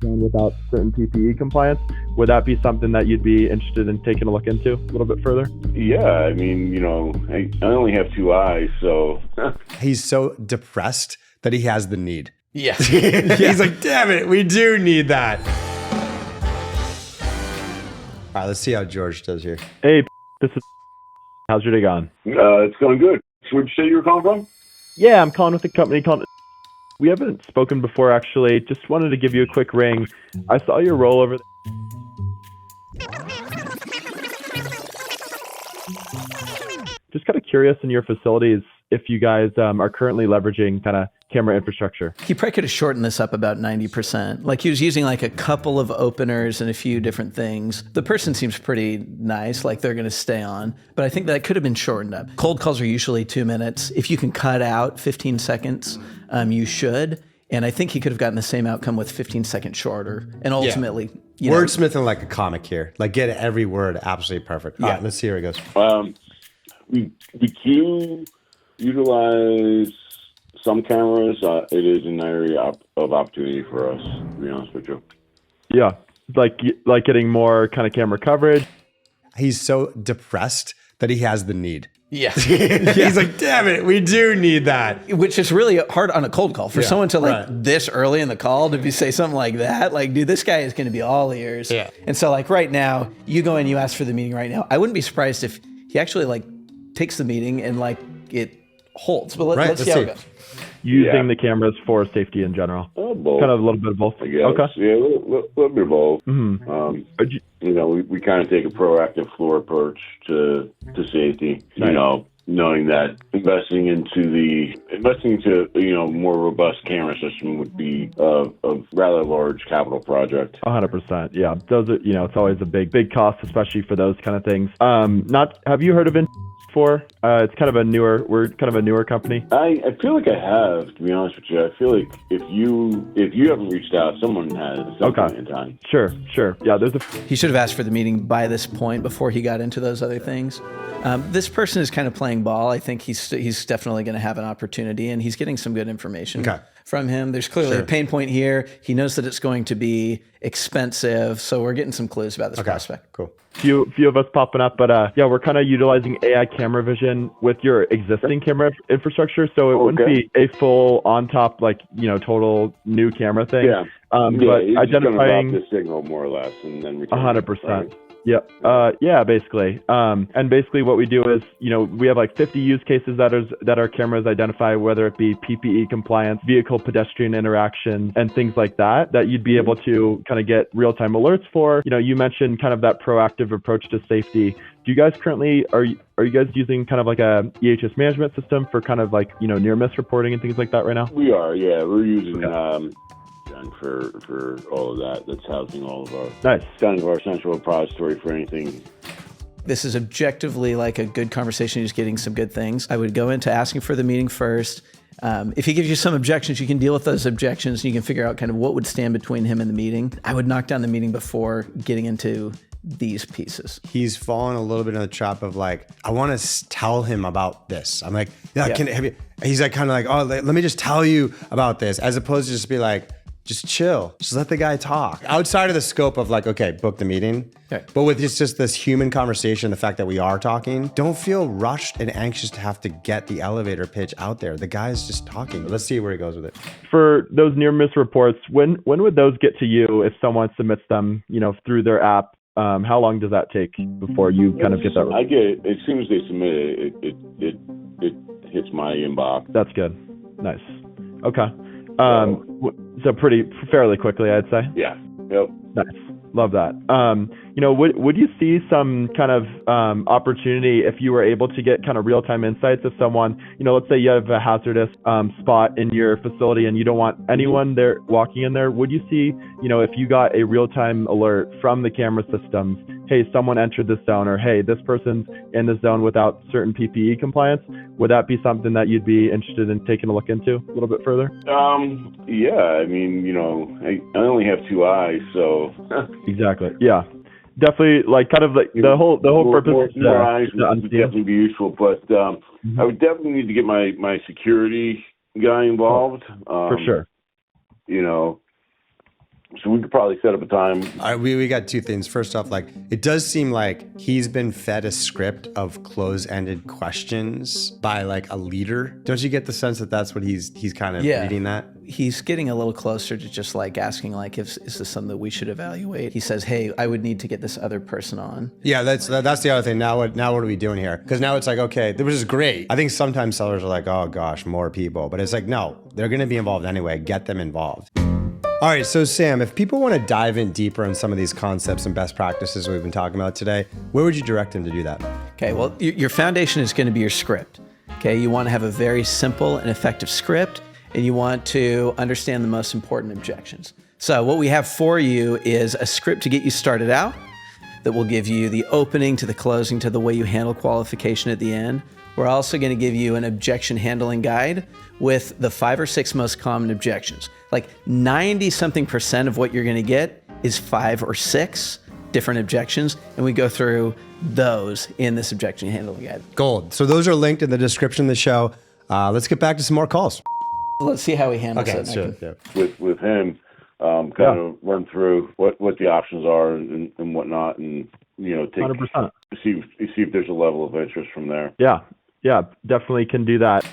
zone without certain PPE compliance. Would that be something that you'd be interested in taking a look into a little bit further? Yeah, I mean, I only have two eyes, so. He's so depressed that he has the need. Yeah. He's like, damn it, we do need that. All right, let's see how George does here. Hey, this is. How's your day going? It's going good. So where'd you say you were calling from? Yeah, I'm calling with a company called. We haven't spoken before, actually. Just wanted to give you a quick ring. I saw your role over. Just kind of curious in your facilities if you guys are currently leveraging kind of camera infrastructure. He probably could have shortened this up about 90%. Like he was using like a couple of openers and a few different things. The person seems pretty nice, like they're going to stay on, but I think that could have been shortened up. Cold calls are usually 2 minutes. If you can cut out 15 seconds, you should. And I think he could have gotten the same outcome with 15 seconds shorter. And ultimately, wordsmithing like a comic here. Like get every word absolutely perfect. All right, let's see where it goes. We do utilize some cameras. It is an area of opportunity for us, to be honest with you. Yeah, like getting more kind of camera coverage. He's so depressed that he has the need. Yeah. He's like, damn it, we do need that. Which is really hard on a cold call for someone to this early in the call to say something like that. Like, dude, this guy is going to be all ears. Yeah. And so like right now, you go and you ask for the meeting right now. I wouldn't be surprised if he actually takes the meeting and it holds. But let's see how it goes. Using the cameras for safety in general. Both. Kind of a little bit of both. I guess. Okay. Yeah, a little bit of both. Mm-hmm. We kind of take a proactive floor approach to safety. Nice. Knowing that investing into more robust camera system would be a rather large capital project. 100%. Yeah, those are it's always a big cost, especially for those kind of things. Have you heard of before? It's kind of we're kind of a newer company. I feel like I have, to be honest with you. I feel like if you haven't reached out, someone has at some point in time. Sure. Yeah, He should have asked for the meeting by this point before he got into those other things. This person is kind of playing ball. I think he's definitely going to have an opportunity, and he's getting some good information from him. There's clearly a pain point here. He knows that it's going to be expensive, so we're getting some clues about this prospect. Cool. Few of us popping up, but we're kind of utilizing AI camera vision with your existing camera infrastructure, so it wouldn't be a full on top total new camera thing. Yeah. But he's identifying just gonna route the signal more or less, and then 100%. Yeah, basically. And basically what we do is, we have 50 use cases that our cameras identify, whether it be PPE compliance, vehicle pedestrian interactions, and things like that you'd be able to kind of get real-time alerts for. You mentioned kind of that proactive approach to safety. Do you guys currently, are you guys using kind of like a EHS management system for kind of near miss reporting and things like that right now? We are, yeah. We're using for all of that. That's housing all of our kind of our central repository for anything. This is objectively a good conversation. He's getting some good things. I would go into asking for the meeting first. If he gives you some objections, you can deal with those objections, and you can figure out kind of what would stand between him and the meeting. I would knock down the meeting before getting into these pieces. He's fallen a little bit in the trap of I want to tell him about this. I'm like, he's kind of oh, let me just tell you about this, as opposed to just be just chill. Just let the guy talk. Outside of the scope of okay, book the meeting. Okay. But with just this human conversation, the fact that we are talking, don't feel rushed and anxious to have to get the elevator pitch out there. The guy's just talking. Let's see where he goes with it. For those near miss reports, when would those get to you if someone submits them, through their app? How long does that take before you kind of get that? I get it. As soon as they submit it, it hits my inbox. That's good. Nice. Okay. So fairly quickly, I'd say. Yeah. Yep. Nice. Love that. Would you see some kind of opportunity if you were able to get kind of real-time insights of someone, let's say you have a hazardous spot in your facility and you don't want anyone there walking in there. Would you see, if you got a real-time alert from the camera systems, hey, someone entered this zone, or hey, this person's in this zone without certain PPE compliance, would that be something that you'd be interested in taking a look into a little bit further? Yeah, I mean, I only have two eyes, so. Exactly. Yeah. Definitely, the whole purpose more eyes would definitely be useful, but I would definitely need to get my security guy involved. For sure. So So we could probably set up a time. We got two things. First off, like, it does seem like he's been fed a script of close-ended questions by like a leader. Don't you get the sense that that's what he's kind of reading that? He's getting a little closer to just like asking like, is this something that we should evaluate? He says, hey, I would need to get this other person on. Yeah, that's the other thing. Now what are we doing here? Because now it's like, okay, which is great. I think sometimes sellers are like, oh gosh, more people. But it's like, no, they're going to be involved anyway. Get them involved. All right, so Sam, if people want to dive in deeper on some of these concepts and best practices we've been talking about today, where would you direct them to do that? Okay, well, your foundation is going to be your script. Okay, you want to have a very simple and effective script, and you want to understand the most important objections. So what we have for you is a script to get you started out that will give you the opening to the closing to the way you handle qualification at the end. We're also going to give you an objection handling guide with the 5 or 6 most common objections. Like 90-something% of what you're going to get is 5 or 6 different objections, and we go through those in this objection handling guide. Gold. So those are linked in the description of the show. Let's get back to some more calls. Let's see how he handles it. Sure. Yeah. With him, kind of run through what the options are and whatnot, and take 100%. see if there's a level of interest from there. Yeah, definitely can do that.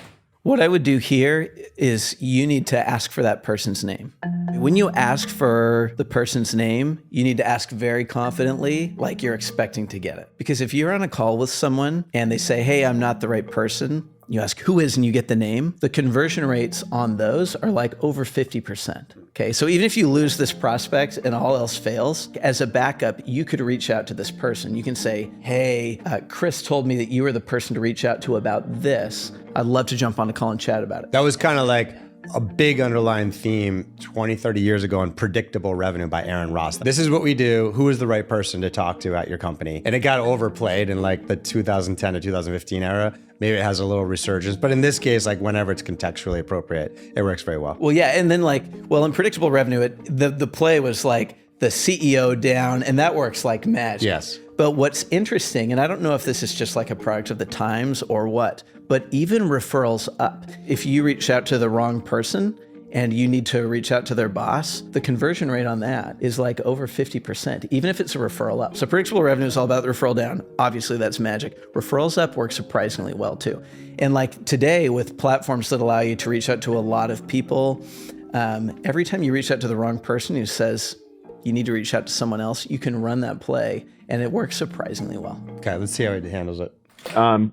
What I would do here is you need to ask for that person's name. When you ask for the person's name, you need to ask very confidently, like you're expecting to get it. Because if you're on a call with someone and they say, hey, I'm not the right person, you ask who is and you get the name, the conversion rates on those are like over 50%. Okay, so even if you lose this prospect and all else fails, as a backup, you could reach out to this person. You can say, hey, Chris told me that you were the person to reach out to about this. I'd love to jump on a call and chat about it. That was kind of like a big underlying theme 20, 30 years ago in Predictable Revenue by Aaron Ross. This is what we do. Who is the right person to talk to at your company? And it got overplayed in like the 2010 to 2015 era. Maybe it has a little resurgence, but in this case, like whenever it's contextually appropriate, it works very well. Well, yeah, and then in Predictable Revenue, the play was like the CEO down, and that works like magic. Yes. But what's interesting, and I don't know if this is just like a product of the times or what, but even referrals up. If you reach out to the wrong person and you need to reach out to their boss, the conversion rate on that is like over 50%, even if it's a referral up. So Predictable Revenue is all about the referral down. Obviously, that's magic. Referrals up work surprisingly well too. And like today with platforms that allow you to reach out to a lot of people, every time you reach out to the wrong person who says you need to reach out to someone else, you can run that play and it works surprisingly well. Okay, let's see how it handles it.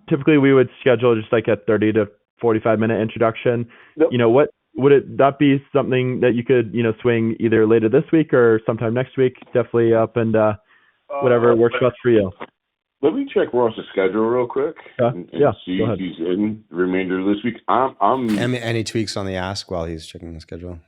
Typically, we would schedule just like a 30 to 45-minute introduction. Yep. What would that be something that you could swing either later this week or sometime next week? Definitely up and whatever works best for you. Let me check Ross's schedule real quick and see if he's in the remainder of this week. Any tweaks on the ask while he's checking the schedule?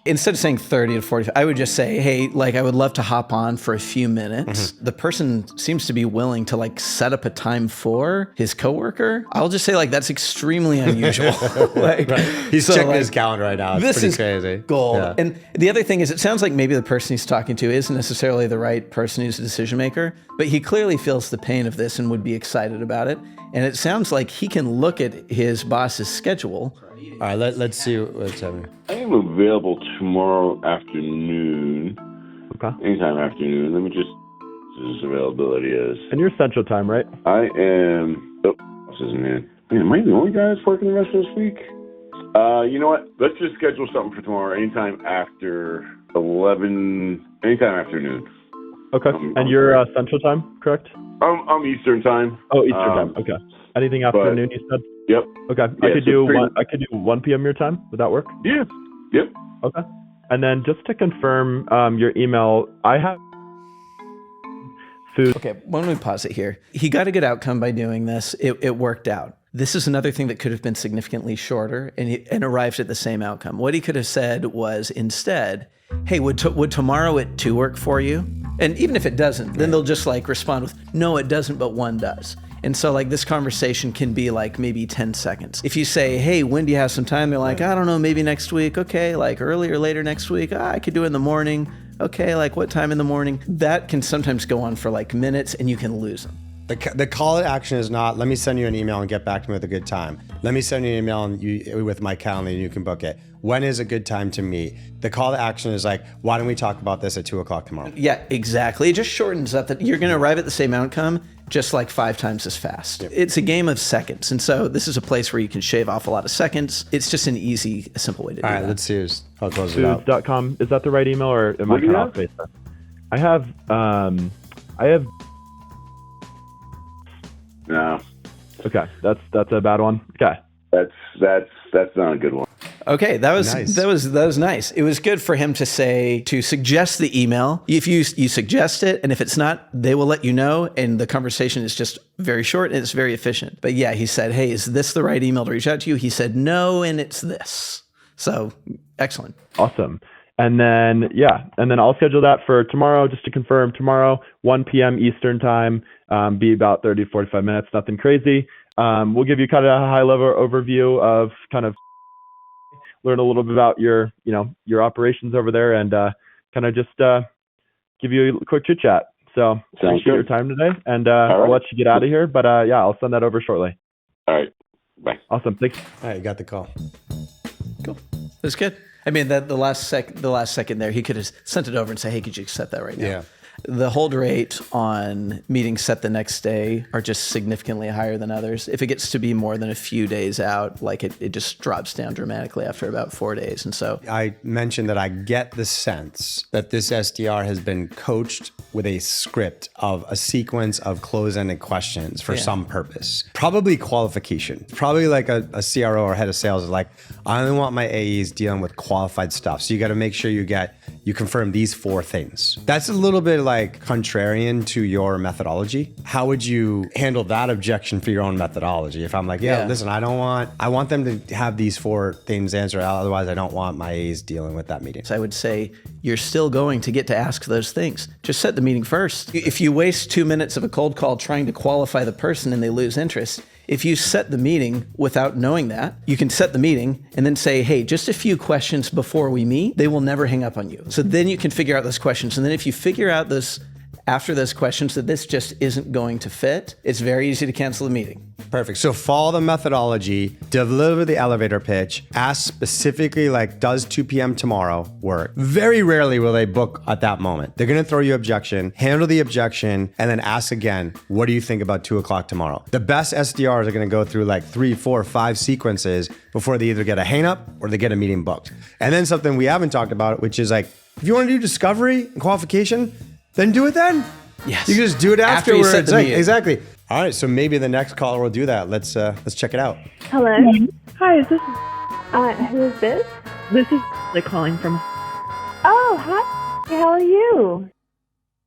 Instead of saying 30 to 45, I would just say, hey, I would love to hop on for a few minutes. Mm-hmm. The person seems to be willing to set up a time for his coworker. I'll just say that's extremely unusual. Right. He's checking his calendar right now. It's this pretty is crazy. Gold. Yeah. And the other thing is, it sounds like maybe the person he's talking to isn't necessarily the right person who's a decision maker, but he clearly feels the pain of this and would be excited about it. And it sounds like he can look at his boss's schedule. All right, let's see what's happening. I am available tomorrow afternoon. Okay. Anytime afternoon. Let me just see his availability is. And you're Central Time, right? I am. Oh, this isn't in. Man, am I the only guy that's working the rest of this week? You know what? Let's just schedule something for tomorrow. Anytime after 11. Anytime afternoon. Okay. And you're Central Time, correct? I'm Eastern Time. Oh, Eastern Time. Okay. Anything afternoon, you said? Yep. Okay. Yeah, I could do 1 p.m. your time. Would that work? Yeah. Yep. Okay. And then just to confirm your email, I have food. Okay, why don't we pause it here? He got a good outcome by doing this. It worked out. This is another thing that could have been significantly shorter and arrived at the same outcome. What he could have said was instead, hey, would tomorrow at 2 work for you? And even if it doesn't, then they'll just respond with, no, it doesn't, but 1 does. And so this conversation can be maybe 10 seconds. If you say, hey, when do you have some time? They're like, I don't know, maybe next week. Okay, early or later next week. I could do it in the morning. Okay, what time in the morning? That can sometimes go on for minutes and you can lose them. The call to action is not, let me send you an email and get back to me with a good time. Let me send you an email and with my calendar and you can book it. When is a good time to meet? The call to action is like, why don't we talk about this at 2:00 tomorrow? Yeah, exactly. It just shortens up that you're going to arrive at the same outcome just like 5 times as fast. Yep. It's a game of seconds. And so this is a place where you can shave off a lot of seconds. It's just an easy, simple way to do that. All right, let's see. I'll close it out. Foods.com. Is that the right email or am I kind of off base there? I have No. Okay, that's a bad one. Okay. That's not a good one. Okay, that was nice. that was nice. It was good for him to suggest the email. If you suggest it, and if it's not, they will let you know. And the conversation is just very short and it's very efficient. But yeah, he said, "Hey, is this the right email to reach out to you?" He said, "No, and it's this." So excellent. Awesome. And then I'll schedule that for tomorrow, just to confirm. Tomorrow, 1 p.m. Eastern time, be about 30 to 45 minutes, nothing crazy. We'll give you kind of a high-level overview of kind of learn a little bit about your operations over there and kind of just give you a quick chit-chat. So appreciate your time today, and I'll let you get out of here. But I'll send that over shortly. All right. Bye. Awesome. Thanks. All right, you got the call. Cool. That's good. I mean, the last second there, he could have sent it over and say, "Hey, could you accept that right now?" Yeah. The hold rate on meetings set the next day are just significantly higher than others. If it gets to be more than a few days out, like it just drops down dramatically after about 4 days. And so I mentioned that I get the sense that this SDR has been coached with a script of a sequence of close-ended questions for some purpose. Probably qualification. Probably like a CRO or head of sales is like, I only want my AEs dealing with qualified stuff. So you got to make sure you confirm these 4 things. That's a little bit like contrarian to your methodology. How would you handle that objection for your own methodology? If I'm like, listen, I want them to have these 4 things answered. Otherwise, I don't want my A's dealing with that meeting. I would say you're still going to get to ask those things. Just set the meeting first. If you waste 2 minutes of a cold call trying to qualify the person and they lose interest, if you set the meeting without knowing that, you can set the meeting and then say, "Hey, just a few questions before we meet." They will never hang up on you. So then you can figure out those questions. And then if you figure out after those questions that this just isn't going to fit, it's very easy to cancel the meeting. Perfect. So follow the methodology, deliver the elevator pitch, ask specifically like, does 2 p.m. tomorrow work? Very rarely will they book at that moment. They're going to throw you objection, handle the objection, and then ask again, what do you think about 2:00 tomorrow? The best SDRs are going to go through like 3, 4, 5 sequences before they either get a hang up or they get a meeting booked. And then something we haven't talked about, which is like, if you want to do discovery and qualification, then do it then. Yes. You can just do it After you afterwards. set the meeting. Exactly. All right, so maybe the next caller will do that. Let's check it out. Hello. Hi, is this Who is this? this is calling from Oh, hi. How are you?